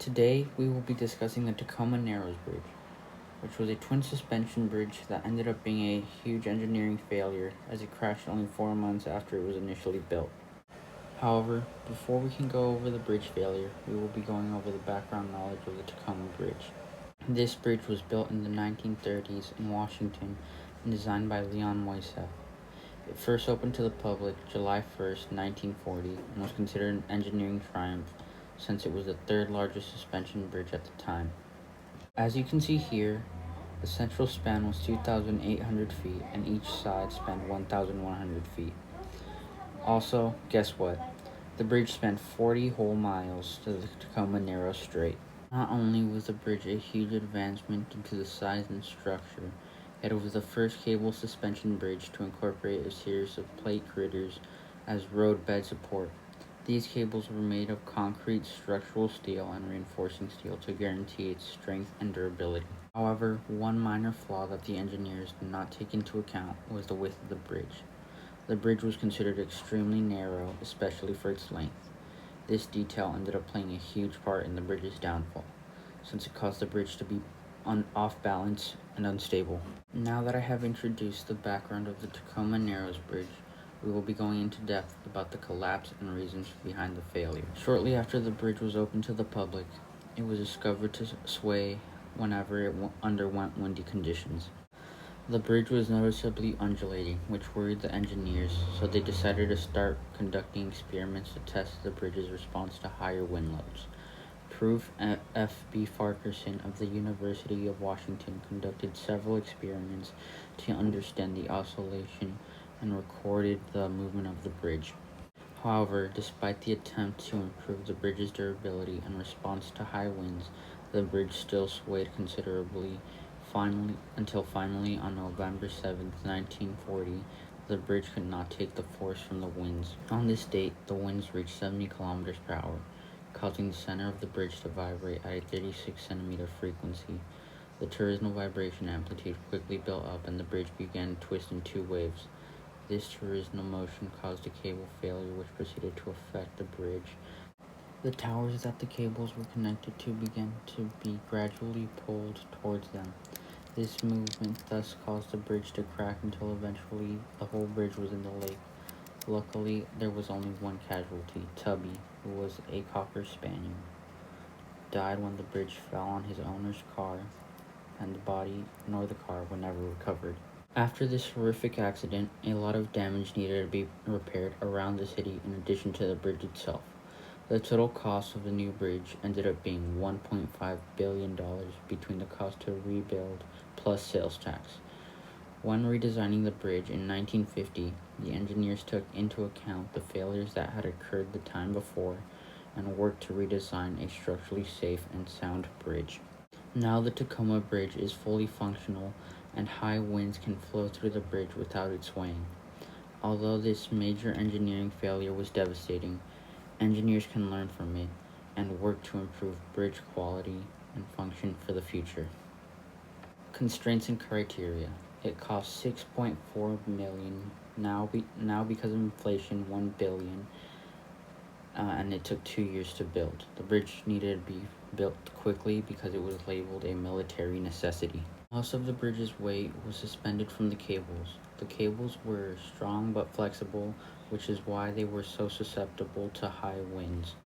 Today, we will be discussing the Tacoma Narrows Bridge, which was a twin suspension bridge that ended up being a huge engineering failure as it crashed only 4 months after it was initially built. However, before we can go over the bridge failure, we will be going over the background knowledge of the Tacoma Bridge. This bridge was built in the 1930s in Washington and designed by Leon Moisseiff. It first opened to the public July 1st, 1940, and was considered an engineering triumph since it was the third largest suspension bridge at the time. As you can see here, the central span was 2,800 feet and each side spanned 1,100 feet. Also, guess what? The bridge spanned 40 whole miles to the Tacoma Narrows Strait. Not only was the bridge a huge advancement due to the size and structure, it was the first cable suspension bridge to incorporate a series of plate girders as roadbed support. These cables were made of concrete, structural steel, and reinforcing steel to guarantee its strength and durability. However, one minor flaw that the engineers did not take into account was the width of the bridge. The bridge was considered extremely narrow, especially for its length. This detail ended up playing a huge part in the bridge's downfall, since it caused the bridge to be off balance and unstable. Now that I have introduced the background of the Tacoma Narrows Bridge, we will be going into depth about the collapse and reasons behind the failure. Shortly after the bridge was opened to the public, it was discovered to sway whenever it underwent windy conditions. The bridge was noticeably undulating, which worried the engineers, so they decided to start conducting experiments to test the bridge's response to higher wind loads. Proof F.B. Farquharson of the University of Washington conducted several experiments to understand the oscillation and recorded the movement of the bridge. However, despite the attempt to improve the bridge's durability and response to high winds, the bridge still swayed considerably. Finally, on November 7, 1940, the bridge could not take the force from the winds. On this date, the winds reached 70 kilometers per hour, causing the center of the bridge to vibrate at a 36 centimeter frequency. The torsional vibration amplitude quickly built up and the bridge began to twist in two waves. This torsional motion caused a cable failure which proceeded to affect the bridge. The towers that the cables were connected to began to be gradually pulled towards them. This movement thus caused the bridge to crack until eventually the whole bridge was in the lake. Luckily, there was only one casualty. Tubby, who was a Cocker Spaniel, died when the bridge fell on his owner's car, and the body nor the car were never recovered. After this horrific accident, a lot of damage needed to be repaired around the city in addition to the bridge itself. The total cost of the new bridge ended up being $1.5 billion between the cost to rebuild plus sales tax. When redesigning the bridge in 1950, the engineers took into account the failures that had occurred the time before and worked to redesign a structurally safe and sound bridge. Now the Tacoma Bridge is fully functional and high winds can flow through the bridge without it swaying. Although this major engineering failure was devastating, engineers can learn from it and work to improve bridge quality and function for the future. Constraints and criteria. It cost $6.4 million, now because of inflation $1 billion, and it took 2 years to build. The bridge needed to be built quickly because it was labeled a military necessity. Most of the bridge's weight was suspended from the cables. The cables were strong but flexible, which is why they were so susceptible to high winds.